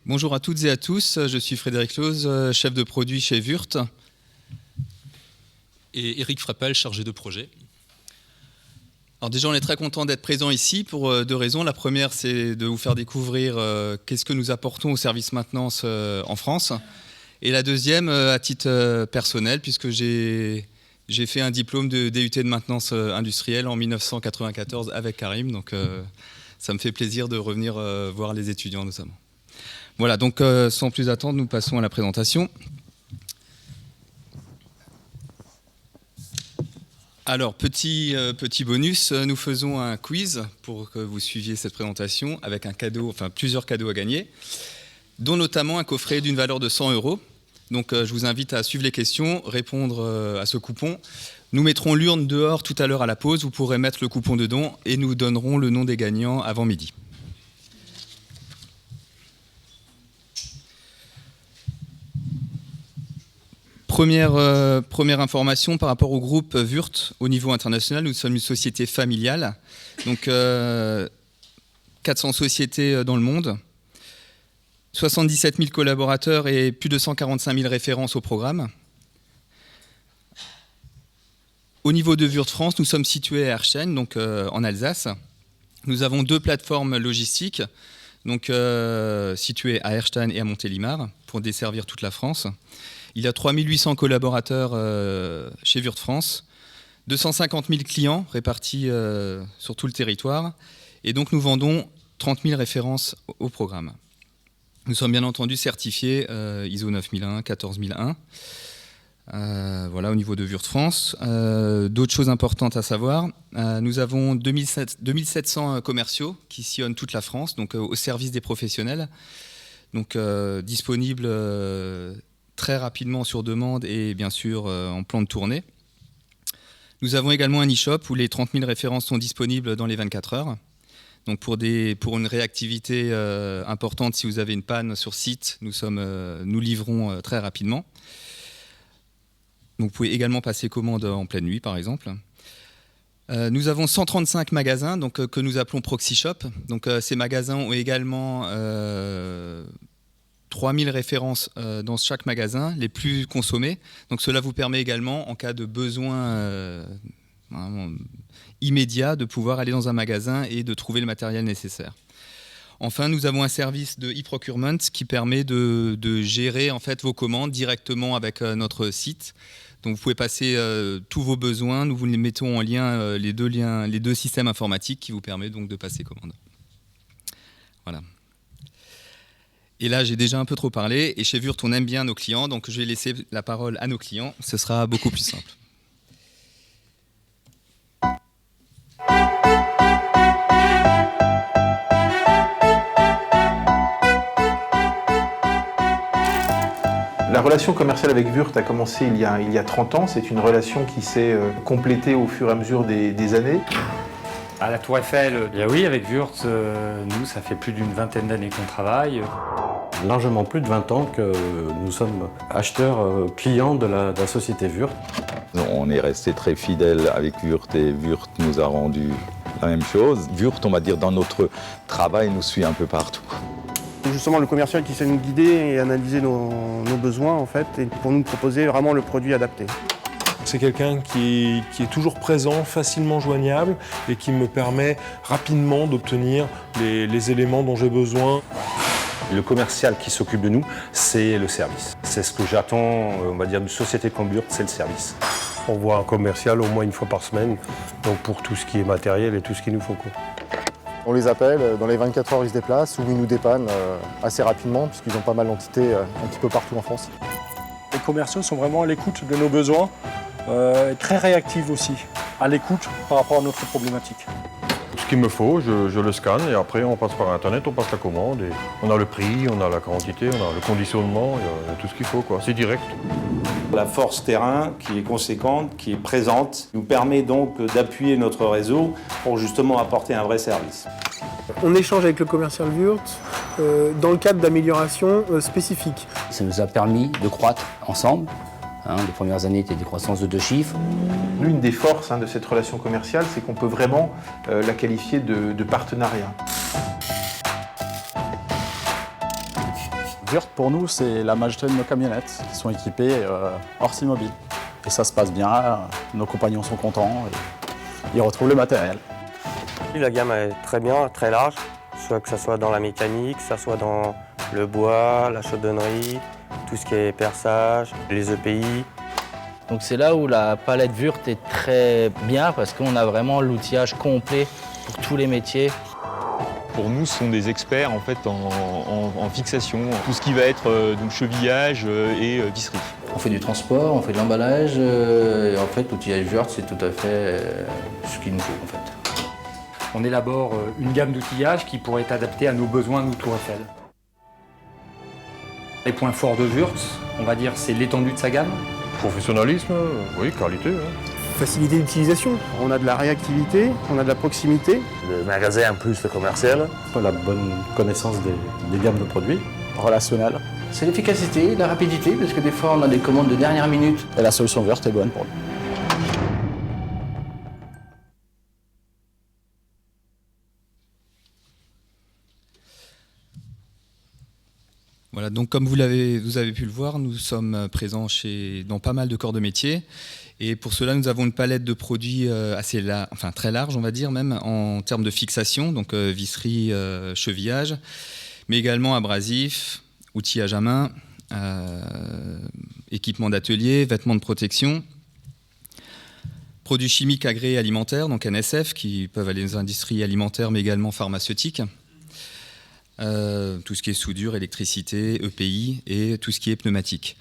Bonjour à toutes et à tous, je suis Frédéric Lose, chef de produit chez Wurt. Et Eric Frappel, chargé de projet. Alors déjà, on est très content d'être présent ici pour deux raisons. La première, c'est de vous faire découvrir qu'est-ce que nous apportons au service maintenance en France. Et la deuxième, à titre personnel, puisque j'ai fait un diplôme de DUT de maintenance industrielle en 1994 avec Karim. Donc ça me fait plaisir de revenir voir les étudiants notamment. Voilà, donc sans plus attendre, nous passons à la présentation. Alors, petit bonus, nous faisons un quiz pour que vous suiviez cette présentation avec un cadeau, enfin plusieurs cadeaux à gagner, dont notamment un coffret d'une valeur de 100 €. Donc, je vous invite à suivre les questions, répondre à ce coupon. Nous mettrons l'urne dehors tout à l'heure à la pause. Vous pourrez mettre le coupon dedans et nous donnerons le nom des gagnants avant midi. Première information par rapport au groupe Wurt au niveau international. Nous sommes une société familiale, donc 400 sociétés dans le monde, 77 000 collaborateurs et plus de 145 000 références au programme. Au niveau de Wurt France, nous sommes situés à Erstein, donc en Alsace. Nous avons deux plateformes logistiques, donc situées à Erstein et à Montélimar, pour desservir toute la France. Il y a 3800 collaborateurs chez Wurt France, 250 000 clients répartis sur tout le territoire, et donc nous vendons 30 000 références au programme. Nous sommes bien entendu certifiés ISO 9001, 14001, voilà au niveau de Wurt France. D'autres choses importantes à savoir, nous avons 2700 commerciaux qui sillonnent toute la France, donc au service des professionnels, donc disponibles très rapidement sur demande et bien sûr en plan de tournée. Nous avons également un e-shop où les 30 000 références sont disponibles dans les 24 heures. Donc pour une réactivité importante, si vous avez une panne sur site, nous livrons très rapidement. Donc vous pouvez également passer commande en pleine nuit par exemple. Nous avons 135 magasins donc, que nous appelons Proxy Shop. Donc ces magasins ont également 3000 références dans chaque magasin, les plus consommées. Donc cela vous permet également, en cas de besoin immédiat, de pouvoir aller dans un magasin et de trouver le matériel nécessaire. Enfin, nous avons un service de e-procurement qui permet de gérer en fait, vos commandes directement avec notre site. Donc vous pouvez passer tous vos besoins. Nous vous les mettons en lien, les deux systèmes informatiques qui vous permettent donc de passer commande. Voilà. Et là, j'ai déjà un peu trop parlé. Et chez Wurt, on aime bien nos clients. Donc, je vais laisser la parole à nos clients. Ce sera beaucoup plus simple. La relation commerciale avec Wurt a commencé il y a 30 ans. C'est une relation qui s'est complétée au fur et à mesure des années. À la Tour Eiffel, oui, avec Wurt, nous, ça fait plus d'une vingtaine d'années qu'on travaille. Largement plus de 20 ans que nous sommes acheteurs clients de la société Wurt. On est resté très fidèles avec Wurt et Wurt nous a rendu la même chose. Wurt, on va dire, dans notre travail, nous suit un peu partout. Justement, le commercial qui sait nous guider et analyser nos besoins, en fait, et pour nous proposer vraiment le produit adapté. C'est quelqu'un qui est toujours présent, facilement joignable et qui me permet rapidement d'obtenir les éléments dont j'ai besoin. Le commercial qui s'occupe de nous, c'est le service. C'est ce que j'attends, on va dire, d'une société comme Wurt, c'est le service. On voit un commercial au moins une fois par semaine, donc pour tout ce qui est matériel et tout ce qu'il nous faut. On les appelle, dans les 24 heures ils se déplacent ou ils nous dépannent assez rapidement puisqu'ils ont pas mal d'entités un petit peu partout en France. Les commerciaux sont vraiment à l'écoute de nos besoins, très réactifs aussi, à l'écoute par rapport à notre problématique. Ce qu'il me faut, je le scanne et après on passe par internet, on passe la commande et on a le prix, on a la quantité, on a le conditionnement, il y a tout ce qu'il faut, quoi. C'est direct. La force terrain qui est conséquente, qui est présente, nous permet donc d'appuyer notre réseau pour justement apporter un vrai service. On échange avec le commercial Wurt dans le cadre d'améliorations spécifiques. Ça nous a permis de croître ensemble. Les premières années étaient des croissances de 2 chiffres. L'une des forces de cette relation commerciale, c'est qu'on peut vraiment la qualifier de partenariat. Wurth, pour nous, c'est la majorité de nos camionnettes qui sont équipées Orsi Mobile. Et ça se passe bien, nos compagnons sont contents, et ils retrouvent le matériel. La gamme est très bien, très large, soit que ce soit dans la mécanique, que ce soit dans le bois, la chaudonnerie, tout ce qui est perçage, les EPI. Donc c'est là où la palette Wurth est très bien parce qu'on a vraiment l'outillage complet pour tous les métiers. Pour nous, ce sont des experts en fait en fixation, tout ce qui va être donc chevillage et visserie. On fait du transport, on fait de l'emballage, et en fait l'outillage Wurth c'est tout à fait ce qu'il nous faut en fait. On élabore une gamme d'outillage qui pourrait être adaptée à nos besoins, nous, Tour Eiffel. Les points forts de Wurth, on va dire, c'est l'étendue de sa gamme. Professionnalisme, oui, qualité. Facilité d'utilisation. On a de la réactivité, on a de la proximité. Le magasin en plus le commercial. La bonne connaissance des gammes de produits. Relationnel. C'est l'efficacité, la rapidité, parce que des fois on a des commandes de dernière minute. Et la solution Wurth est bonne pour nous. Voilà, donc comme vous avez pu le voir, nous sommes présents dans pas mal de corps de métier. Et pour cela, nous avons une palette de produits très large, on va dire, même en termes de fixation, donc visserie, chevillage, mais également abrasifs, outillage à main, équipement d'atelier, vêtements de protection, produits chimiques agréés alimentaires, donc NSF, qui peuvent aller dans les industries alimentaires, mais également pharmaceutiques. Tout ce qui est soudure, électricité, EPI et tout ce qui est pneumatique.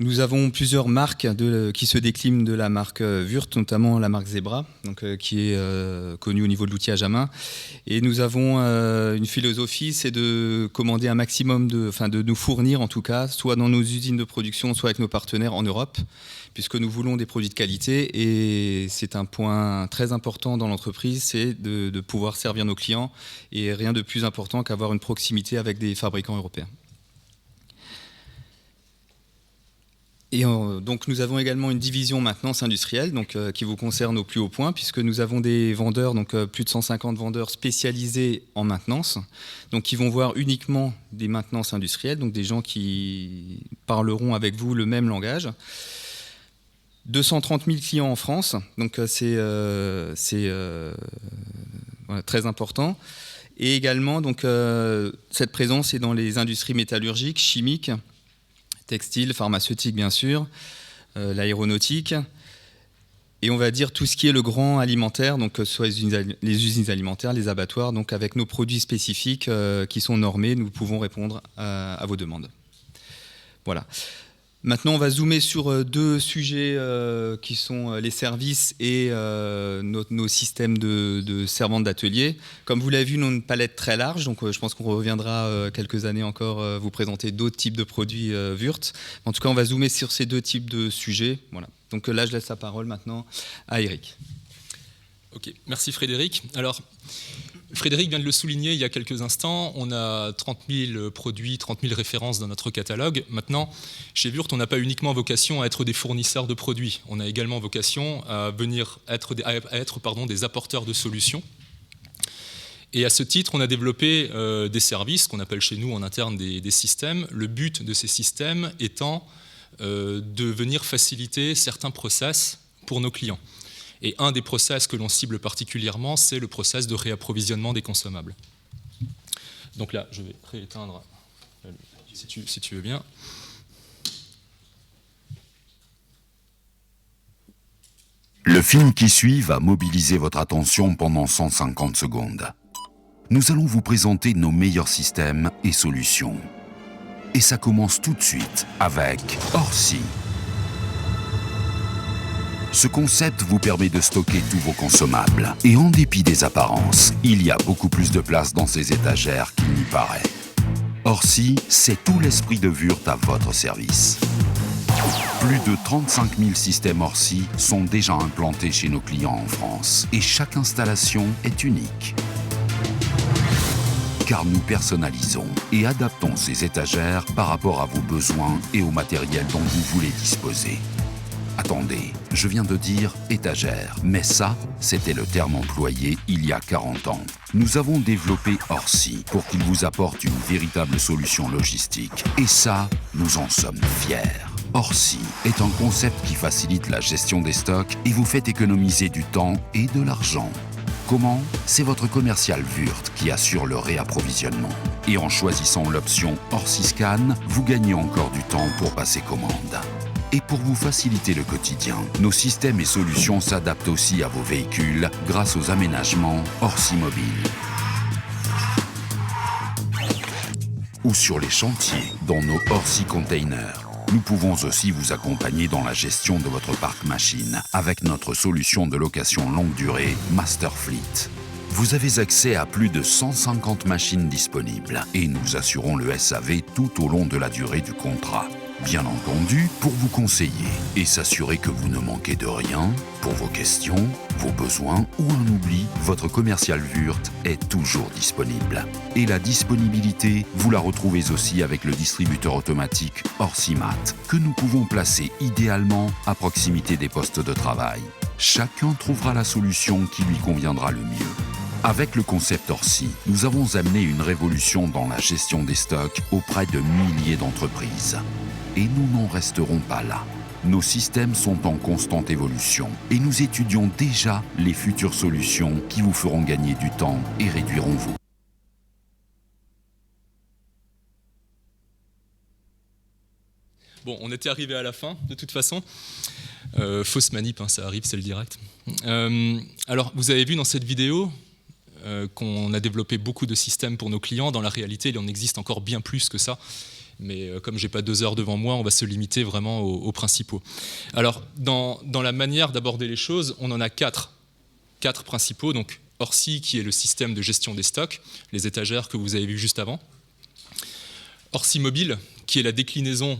Nous avons plusieurs marques qui se déclinent de la marque Wurth, notamment la marque Zebra, donc, qui est connue au niveau de l'outillage à main. Et nous avons une philosophie, c'est de commander un maximum, de nous fournir en tout cas, soit dans nos usines de production, soit avec nos partenaires en Europe, puisque nous voulons des produits de qualité. Et c'est un point très important dans l'entreprise, c'est de pouvoir servir nos clients. Et rien de plus important qu'avoir une proximité avec des fabricants européens. Et donc nous avons également une division maintenance industrielle qui vous concerne au plus haut point, puisque nous avons des vendeurs, plus de 150 vendeurs spécialisés en maintenance, donc qui vont voir uniquement des maintenances industrielles, donc des gens qui parleront avec vous le même langage. 230 000 clients en France, donc c'est très important. Et également, cette présence est dans les industries métallurgiques, chimiques, textile, pharmaceutique bien sûr, l'aéronautique, et on va dire tout ce qui est le grand alimentaire, donc soit les usines alimentaires, les abattoirs, donc avec nos produits spécifiques qui sont normés, nous pouvons répondre à vos demandes. Voilà. Maintenant, on va zoomer sur deux sujets qui sont les services et nos systèmes de servantes d'atelier. Comme vous l'avez vu, nous avons une palette très large, donc je pense qu'on reviendra quelques années encore vous présenter d'autres types de produits Wurth. En tout cas, on va zoomer sur ces deux types de sujets. Voilà. Donc là, je laisse la parole maintenant à Eric. Ok, merci Frédéric. Alors, Frédéric vient de le souligner il y a quelques instants, on a 30 000 produits, 30 000 références dans notre catalogue. Maintenant, chez Wurth, on n'a pas uniquement vocation à être des fournisseurs de produits, on a également vocation à être des apporteurs de solutions. Et à ce titre, on a développé des services qu'on appelle chez nous en interne des systèmes. Le but de ces systèmes étant de venir faciliter certains process pour nos clients. Et un des process que l'on cible particulièrement, c'est le process de réapprovisionnement des consommables. Donc là, je vais rééteindre, si tu veux bien. Le film qui suit va mobiliser votre attention pendant 150 secondes. Nous allons vous présenter nos meilleurs systèmes et solutions. Et ça commence tout de suite avec Orsi. Ce concept vous permet de stocker tous vos consommables. Et en dépit des apparences, il y a beaucoup plus de place dans ces étagères qu'il n'y paraît. Orsi, c'est tout l'esprit de Wurth à votre service. Plus de 35 000 systèmes Orsi sont déjà implantés chez nos clients en France. Et chaque installation est unique. Car nous personnalisons et adaptons ces étagères par rapport à vos besoins et au matériel dont vous voulez disposer. Attendez, je viens de dire étagère, mais ça, c'était le terme employé il y a 40 ans. Nous avons développé Orsi pour qu'il vous apporte une véritable solution logistique. Et ça, nous en sommes fiers. Orsi est un concept qui facilite la gestion des stocks et vous fait économiser du temps et de l'argent. Comment? C'est votre commercial Wurt qui assure le réapprovisionnement. Et en choisissant l'option Orsi Scan, vous gagnez encore du temps pour passer commande. Et pour vous faciliter le quotidien, nos systèmes et solutions s'adaptent aussi à vos véhicules grâce aux aménagements Orsi Mobile. Ou sur les chantiers, dans nos Orsi Containers. Nous pouvons aussi vous accompagner dans la gestion de votre parc machine avec notre solution de location longue durée Master Fleet. Vous avez accès à plus de 150 machines disponibles et nous assurons le SAV tout au long de la durée du contrat. Bien entendu, pour vous conseiller et s'assurer que vous ne manquez de rien, pour vos questions, vos besoins ou un oubli, votre commercial Wurt est toujours disponible. Et la disponibilité, vous la retrouvez aussi avec le distributeur automatique Orsimat, que nous pouvons placer idéalement à proximité des postes de travail. Chacun trouvera la solution qui lui conviendra le mieux. Avec le concept Orsi, nous avons amené une révolution dans la gestion des stocks auprès de milliers d'entreprises. Et nous n'en resterons pas là. Nos systèmes sont en constante évolution et nous étudions déjà les futures solutions qui vous feront gagner du temps et réduiront vos. Bon, on était arrivé à la fin, de toute façon. Fausse manip, hein, ça arrive, c'est le direct. Alors, vous avez vu dans cette vidéo qu'on a développé beaucoup de systèmes pour nos clients. Dans la réalité, il en existe encore bien plus que ça. Mais comme je n'ai pas 2 heures devant moi, on va se limiter vraiment aux principaux. Alors, dans la manière d'aborder les choses, on en a 4 principaux. Donc, Orsi, qui est le système de gestion des stocks, les étagères que vous avez vues juste avant. Orsi Mobile, qui est la déclinaison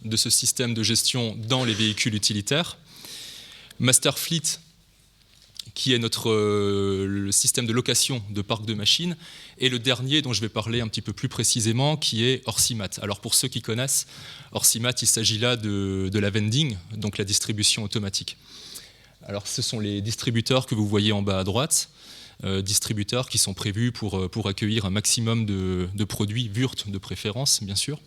de ce système de gestion dans les véhicules utilitaires. Master Fleet, qui est le système de location de parc de machines, et le dernier dont je vais parler un petit peu plus précisément, qui est Orsimat. Alors pour ceux qui connaissent, Orsimat, il s'agit là de la vending, donc la distribution automatique. Alors ce sont les distributeurs que vous voyez en bas à droite, distributeurs qui sont prévus pour accueillir un maximum de produits Wurt de préférence, bien sûr.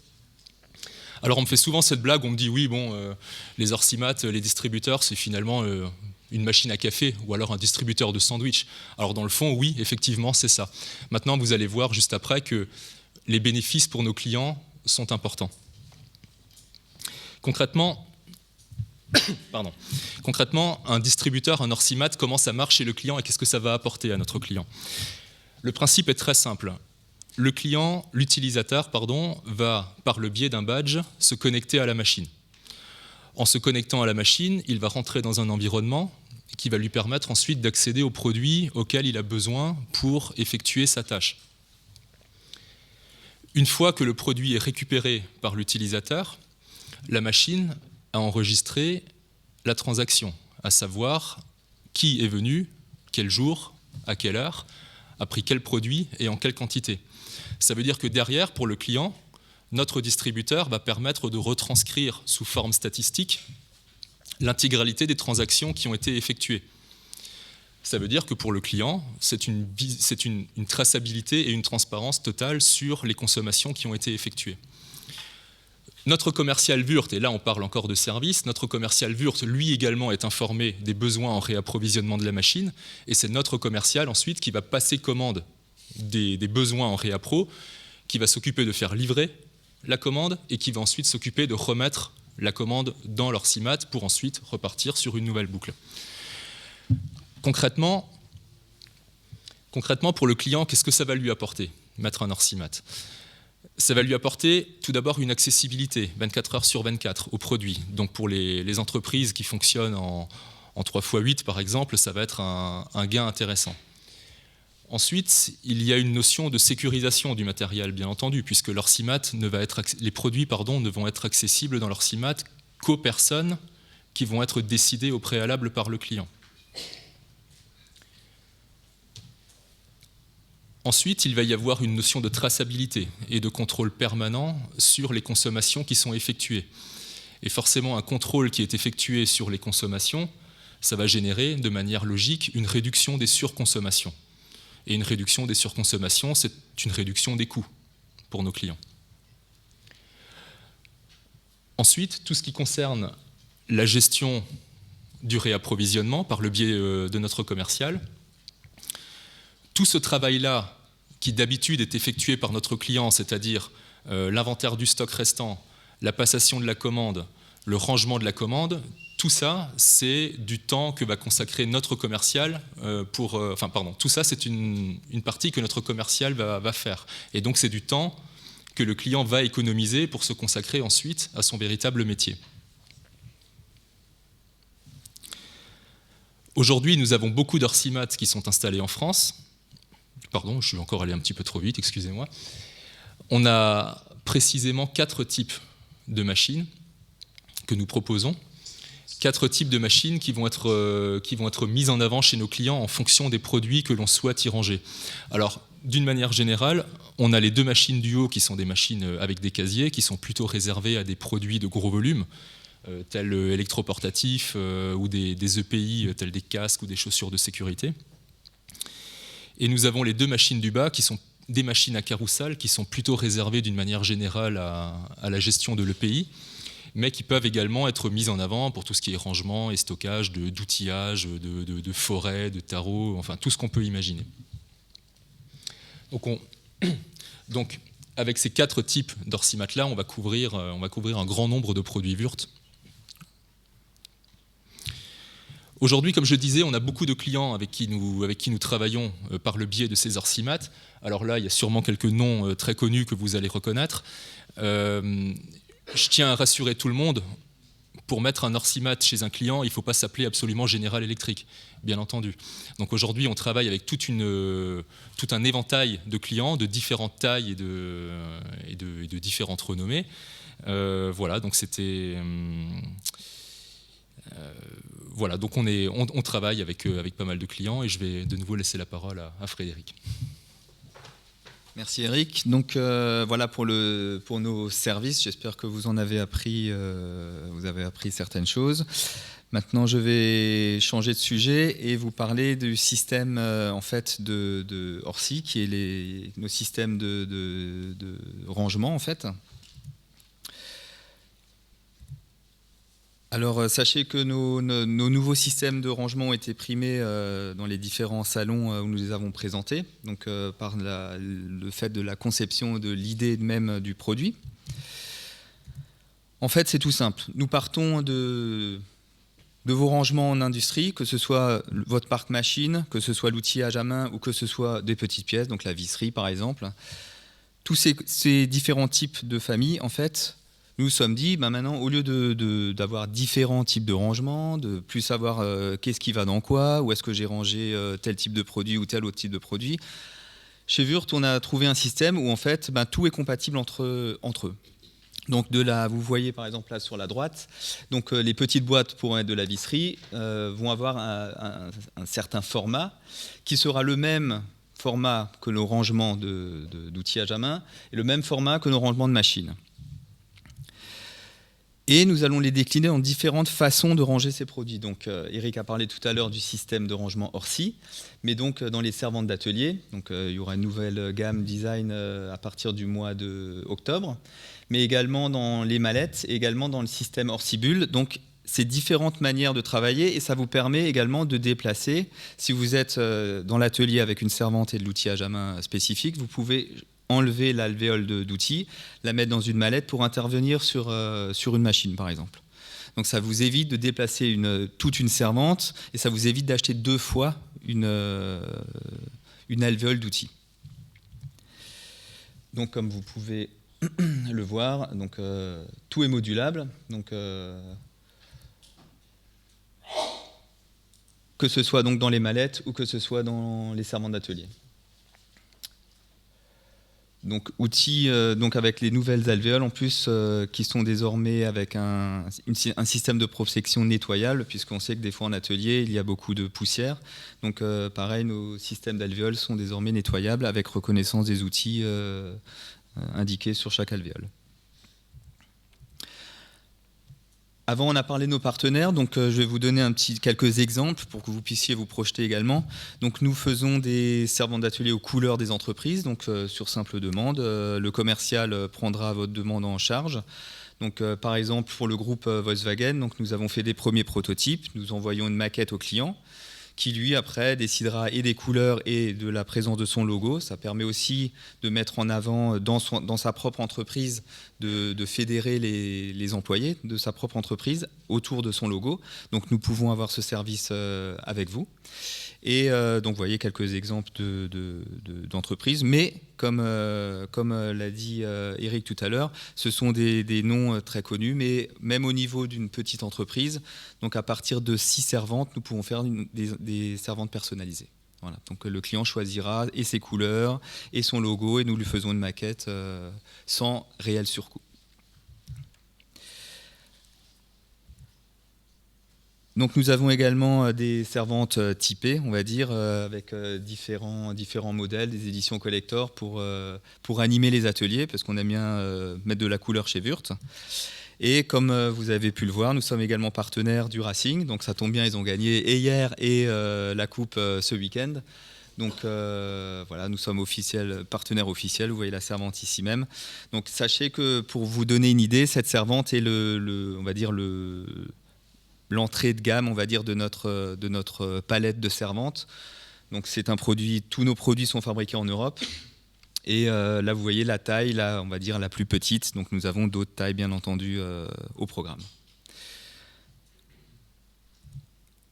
Alors on me fait souvent cette blague, on me dit oui, bon, les Orsimat, les distributeurs, c'est finalement une machine à café ou alors un distributeur de sandwich. Alors dans le fond, oui, effectivement, c'est ça. Maintenant, vous allez voir juste après que les bénéfices pour nos clients sont importants. Concrètement, un distributeur, un Orsimat, comment ça marche chez le client et qu'est-ce que ça va apporter à notre client? Le principe est très simple. L'utilisateur, va, par le biais d'un badge, se connecter à la machine. En se connectant à la machine, il va rentrer dans un environnement qui va lui permettre ensuite d'accéder aux produits auxquels il a besoin pour effectuer sa tâche. Une fois que le produit est récupéré par l'utilisateur, la machine a enregistré la transaction, à savoir qui est venu, quel jour, à quelle heure, a pris quel produit et en quelle quantité. Ça veut dire que derrière, pour le client, notre distributeur va permettre de retranscrire sous forme statistique l'intégralité des transactions qui ont été effectuées. Ça veut dire que pour le client, c'est une traçabilité et une transparence totale sur les consommations qui ont été effectuées. Notre commercial Wurt, et là on parle encore de service, notre commercial Wurt, lui également, est informé des besoins en réapprovisionnement de la machine, et c'est notre commercial ensuite qui va passer commande des besoins en réappro, qui va s'occuper de faire livrer la commande et qui va ensuite s'occuper de remettre la commande dans l'Orsimat pour ensuite repartir sur une nouvelle boucle. Concrètement, pour le client, qu'est-ce que ça va lui apporter, mettre un Orsimat? Ça va lui apporter tout d'abord une accessibilité 24 heures sur 24 aux produits. Donc pour les entreprises qui fonctionnent en 3x8 par exemple, ça va être un gain intéressant. Ensuite, il y a une notion de sécurisation du matériel, bien entendu, puisque les produits ne vont être accessibles dans l'Orsimat qu'aux personnes qui vont être décidées au préalable par le client. Ensuite, il va y avoir une notion de traçabilité et de contrôle permanent sur les consommations qui sont effectuées. Et forcément, un contrôle qui est effectué sur les consommations, ça va générer de manière logique une réduction des surconsommations. Et une réduction des surconsommations, c'est une réduction des coûts pour nos clients. Ensuite, tout ce qui concerne la gestion du réapprovisionnement par le biais de notre commercial, tout ce travail-là, qui d'habitude est effectué par notre client, c'est-à-dire l'inventaire du stock restant, la passation de la commande, le rangement de la commande, tout ça, c'est du temps que va consacrer notre commercial tout ça, c'est une partie que notre commercial va faire. Et donc, c'est du temps que le client va économiser pour se consacrer ensuite à son véritable métier. Aujourd'hui, nous avons beaucoup d'Orsimat qui sont installés en France. Pardon, je suis encore allé un petit peu trop vite, excusez-moi. On a précisément 4 types de machines que nous proposons. 4 types de machines qui vont être mises en avant chez nos clients en fonction des produits que l'on souhaite y ranger. Alors, d'une manière générale, on a les 2 machines du haut qui sont des machines avec des casiers, qui sont plutôt réservées à des produits de gros volume, tels électroportatifs ou des EPI, tels des casques ou des chaussures de sécurité. Et nous avons les 2 machines du bas qui sont des machines à carousel qui sont plutôt réservées d'une manière générale à la gestion de l'EPI, mais qui peuvent également être mises en avant pour tout ce qui est rangement et stockage d'outillage, de forêt, de tarot, enfin tout ce qu'on peut imaginer. Donc avec ces 4 types d'Orsimat-là, on va couvrir un grand nombre de produits Wurth. Aujourd'hui, comme je disais, on a beaucoup de clients avec qui nous travaillons par le biais de ces Orsimat. Alors là, il y a sûrement quelques noms très connus que vous allez reconnaître. Je tiens à rassurer tout le monde, pour mettre un Orsimat chez un client, il ne faut pas s'appeler absolument General Electric, bien entendu. Donc aujourd'hui, on travaille avec tout un éventail de clients de différentes tailles et de différentes renommées. Voilà, donc c'était... voilà, donc on travaille avec pas mal de clients et je vais de nouveau laisser la parole à Frédéric. Merci Eric. Donc voilà pour nos services. J'espère que vous en avez appris, vous avez appris certaines choses. Maintenant, je vais changer de sujet et vous parler du système en fait de Orsi, qui est nos systèmes de rangement en fait. Alors, sachez que nos nouveaux systèmes de rangement ont été primés dans les différents salons où nous les avons présentés, donc par le fait de la conception de l'idée même du produit. En fait, c'est tout simple. Nous partons de vos rangements en industrie, que ce soit votre parc machine, que ce soit l'outillage à main ou que ce soit des petites pièces, donc la visserie par exemple. Tous ces différents types de familles, en fait, nous nous sommes dit, maintenant, au lieu d'avoir différents types de rangements, de plus savoir qu'est-ce qui va dans quoi, où est-ce que j'ai rangé tel type de produit ou tel autre type de produit, chez Wurth, on a trouvé un système où en fait, tout est compatible entre eux. Donc vous voyez par exemple là sur la droite, donc les petites boîtes pour mettre de la visserie vont avoir un certain format qui sera le même format que nos rangements d'outillage à main et le même format que nos rangements de machines. Et nous allons les décliner en différentes façons de ranger ces produits. Donc, Eric a parlé tout à l'heure du système de rangement Orsi, mais donc dans les servantes d'atelier, donc il y aura une nouvelle gamme design à partir du mois d'octobre, mais également dans les mallettes, et également dans le système Orsi Bulle. Donc, c'est différentes manières de travailler et ça vous permet également de déplacer. Si vous êtes dans l'atelier avec une servante et de l'outillage à main spécifique, vous pouvez enlever l'alvéole d'outils, la mettre dans une mallette pour intervenir sur une machine, par exemple. Donc ça vous évite de déplacer toute une servante et ça vous évite d'acheter 2 fois une alvéole d'outils. Donc comme vous pouvez le voir, donc, tout est modulable. Donc, que ce soit donc dans les mallettes ou que ce soit dans les servantes d'atelier. Donc outils donc avec les nouvelles alvéoles en plus qui sont désormais avec un système de protection nettoyable, puisqu'on sait que des fois en atelier il y a beaucoup de poussière. Donc pareil, nos systèmes d'alvéoles sont désormais nettoyables avec reconnaissance des outils indiqués sur chaque alvéole. Avant, on a parlé de nos partenaires, donc je vais vous donner quelques exemples pour que vous puissiez vous projeter également. Donc nous faisons des servantes d'atelier aux couleurs des entreprises, donc sur simple demande. Le commercial prendra votre demande en charge. Donc par exemple pour le groupe Volkswagen, donc nous avons fait des premiers prototypes, nous envoyons une maquette au client, qui lui après décidera et des couleurs et de la présence de son logo. Ça permet aussi de mettre en avant dans sa propre entreprise, de fédérer les employés de sa propre entreprise autour de son logo. Donc nous pouvons avoir ce service avec vous. Et donc vous voyez quelques exemples d'entreprises, mais comme l'a dit Eric tout à l'heure, ce sont des noms très connus, mais même au niveau d'une petite entreprise, donc à partir de 6 servantes, nous pouvons faire des servantes personnalisées. Voilà. Donc le client choisira et ses couleurs et son logo, et nous lui faisons une maquette sans réel surcoût. Donc nous avons également des servantes typées, on va dire, avec différents modèles, des éditions collector pour animer les ateliers, parce qu'on aime bien mettre de la couleur chez Wurth. Et comme vous avez pu le voir, nous sommes également partenaires du Racing, donc ça tombe bien, ils ont gagné et hier et la coupe ce week-end. Donc voilà, nous sommes partenaires officiels, vous voyez la servante ici même. Donc sachez que pour vous donner une idée, cette servante est on va dire l'entrée de gamme, on va dire, de notre palette de servantes. Donc c'est un produit, tous nos produits sont fabriqués en Europe. Et là, vous voyez la taille, là, on va dire la plus petite. Donc nous avons d'autres tailles, bien entendu, au programme.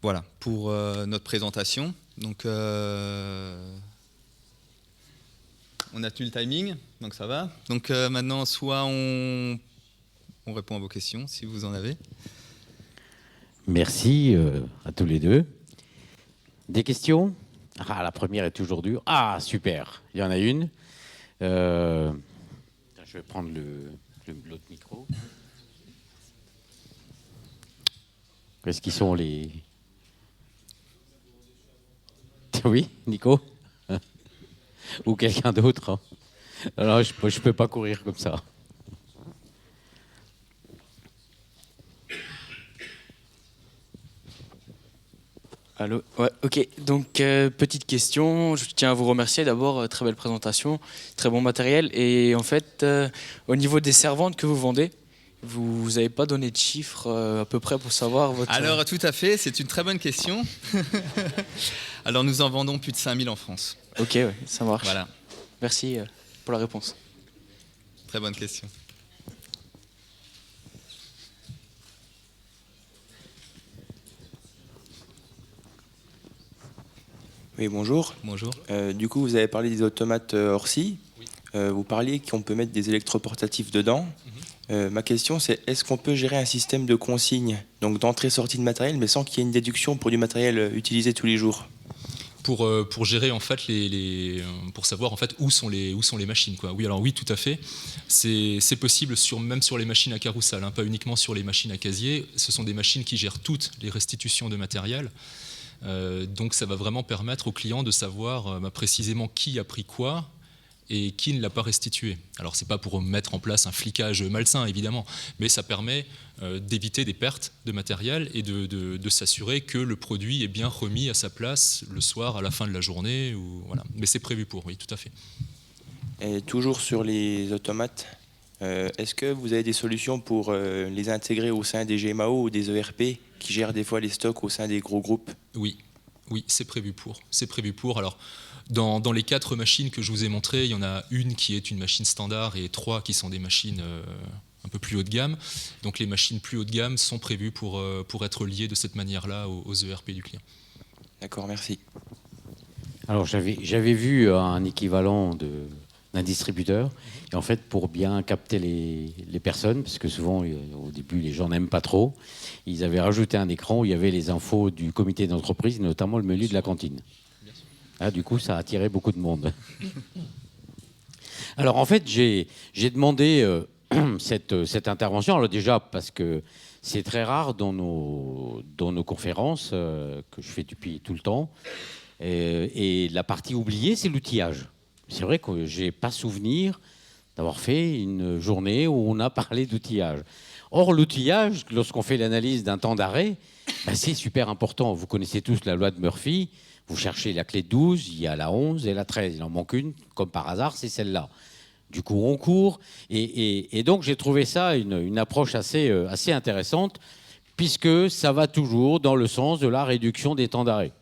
Voilà, pour notre présentation. Donc on a tenu le timing, donc ça va. Donc maintenant, soit on répond à vos questions, si vous en avez. Merci à tous les deux. Des questions? Ah, la première est toujours dure. Ah, super, il y en a une. Je vais prendre l'autre micro. Qu'est-ce qu'ils sont les... Oui, Nico? Ou quelqu'un d'autre, hein. Alors, je ne peux pas courir comme ça. Allô, ouais, ok. Donc, petite question. Je tiens à vous remercier d'abord. Très belle présentation, très bon matériel. Et en fait, au niveau des servantes que vous vendez, vous n'avez pas donné de chiffres à peu près pour savoir votre... Alors, tout à fait, c'est une très bonne question. Alors, nous en vendons plus de 5000 en France. Ok, ouais, ça marche. Voilà. Merci pour la réponse. Très bonne question. Oui, bonjour. Bonjour. Du coup, vous avez parlé des automates Orsi. Oui. Vous parliez qu'on peut mettre des électroportatifs dedans. Ma question, c'est est-ce qu'on peut gérer un système de consigne, donc d'entrée-sortie de matériel, mais sans qu'il y ait une déduction pour du matériel utilisé tous les jours? Pour gérer en fait pour savoir en fait où sont les machines, quoi. Oui, alors oui, tout à fait. C'est possible même sur les machines à carrousel, hein, pas uniquement sur les machines à casier. Ce sont des machines qui gèrent toutes les restitutions de matériel. Donc ça va vraiment permettre au client de savoir précisément qui a pris quoi et qui ne l'a pas restitué. Alors c'est pas pour mettre en place un flicage malsain évidemment, mais ça permet d'éviter des pertes de matériel et de s'assurer que le produit est bien remis à sa place le soir à la fin de la journée. Voilà. Mais c'est prévu pour, oui, tout à fait. Et toujours sur les automates, est-ce que vous avez des solutions pour les intégrer au sein des GMAO ou des ERP qui gèrent des fois les stocks au sein des gros groupes? Oui, c'est prévu pour. C'est prévu pour. Alors, dans les 4 machines que je vous ai montrées, il y en a une qui est une machine standard et 3 qui sont des machines un peu plus haut de gamme. Donc les machines plus haut de gamme sont prévues pour être liées de cette manière-là aux ERP du client. D'accord, merci. Alors j'avais vu un équivalent d'un distributeur. Et en fait, pour bien capter les personnes, parce que souvent, au début, les gens n'aiment pas trop, ils avaient rajouté un écran où il y avait les infos du comité d'entreprise, notamment le menu de la cantine. Ah, du coup, ça a attiré beaucoup de monde. Alors, en fait, j'ai demandé cette intervention. Alors déjà, parce que c'est très rare dans nos conférences, que je fais depuis tout le temps. Et la partie oubliée, c'est l'outillage. C'est vrai que je n'ai pas souvenir d'avoir fait une journée où on a parlé d'outillage. Or, l'outillage, lorsqu'on fait l'analyse d'un temps d'arrêt, c'est super important. Vous connaissez tous la loi de Murphy. Vous cherchez la clé de 12, il y a la 11 et la 13. Il en manque une, comme par hasard, c'est celle-là. Du coup, on court. Et donc, j'ai trouvé ça une approche assez intéressante, puisque ça va toujours dans le sens de la réduction des temps d'arrêt.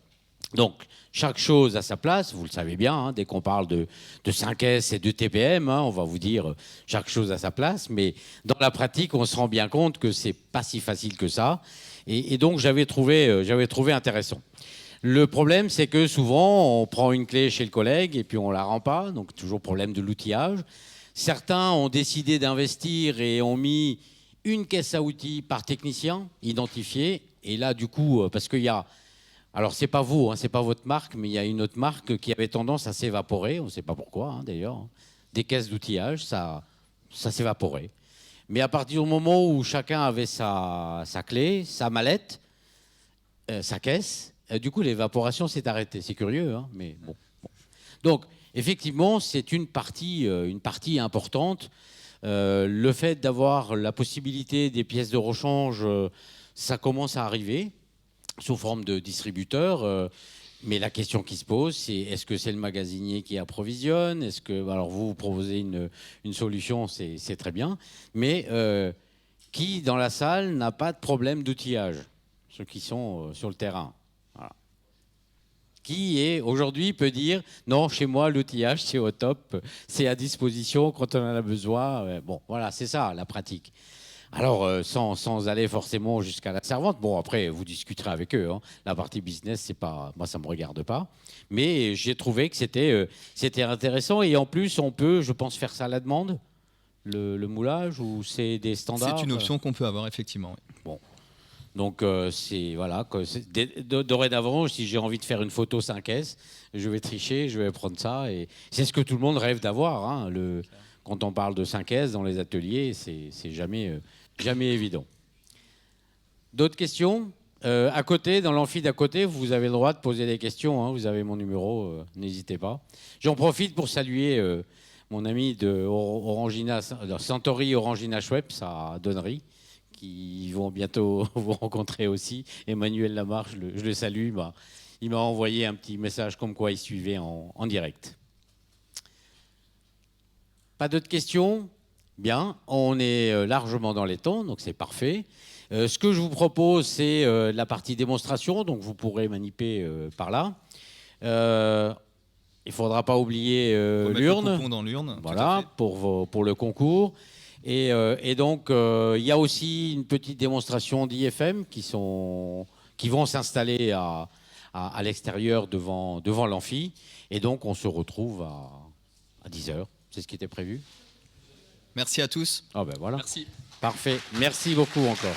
Donc, chaque chose à sa place, vous le savez bien, dès qu'on parle de 5S et de TPM, on va vous dire chaque chose à sa place, mais dans la pratique, on se rend bien compte que c'est pas si facile que ça. Et donc, j'avais trouvé intéressant. Le problème, c'est que souvent, on prend une clé chez le collègue et puis on la rend pas, donc toujours problème de l'outillage. Certains ont décidé d'investir et ont mis une caisse à outils par technicien identifié. Et là, du coup, parce qu'il y a... Alors, c'est pas vous, c'est pas votre marque, mais il y a une autre marque qui avait tendance à s'évaporer. On ne sait pas pourquoi, d'ailleurs. Des caisses d'outillage, ça s'évaporait. Mais à partir du moment où chacun avait sa clé, sa mallette, sa caisse, du coup, l'évaporation s'est arrêtée. C'est curieux, mais bon. Donc, effectivement, c'est une partie importante. Le fait d'avoir la possibilité des pièces de rechange, ça commence à arriver sous forme de distributeur. Mais la question qui se pose, c'est est-ce que c'est le magasinier qui approvisionne? Est-ce que, alors vous proposez une solution, c'est très bien. Mais qui, dans la salle, n'a pas de problème d'outillage? Ceux qui sont sur le terrain. Voilà. Qui aujourd'hui peut dire non, chez moi l'outillage c'est au top, c'est à disposition quand on en a besoin. Bon, voilà, c'est ça la pratique. Alors sans aller forcément jusqu'à la servante. Bon, après vous discuterez avec eux. La partie business, c'est pas, moi ça me regarde pas. Mais j'ai trouvé que c'était intéressant et en plus on peut, je pense, faire ça à la demande. Le moulage ou c'est des standards. C'est une option qu'on peut avoir effectivement. Oui. Bon. Donc, voilà. Dorénavant, si j'ai envie de faire une photo 5S, je vais tricher, je vais prendre ça. Et c'est ce que tout le monde rêve d'avoir. Quand on parle de 5S dans les ateliers, c'est jamais évident. D'autres questions? À côté, dans l'amphi d'à côté, vous avez le droit de poser des questions. Vous avez mon numéro, n'hésitez pas. J'en profite pour saluer mon ami de Santori Orangina Schweppes à Donnery, qui vont bientôt vous rencontrer aussi. Emmanuel Lamarche, je le salue. Il m'a envoyé un petit message comme quoi il suivait en direct. Pas d'autres questions? Bien, on est largement dans les temps, donc c'est parfait. Ce que je vous propose, c'est la partie démonstration, donc vous pourrez manipuler par là. Il ne faudra pas oublier l'urne. Dans l'urne. Voilà, pour le concours. Et donc, il y a aussi une petite démonstration d'IFM qui vont s'installer à l'extérieur devant l'amphi. Et donc, on se retrouve à 10h. C'est ce qui était prévu. Merci à tous. Ah ben voilà. Merci. Parfait. Merci beaucoup encore.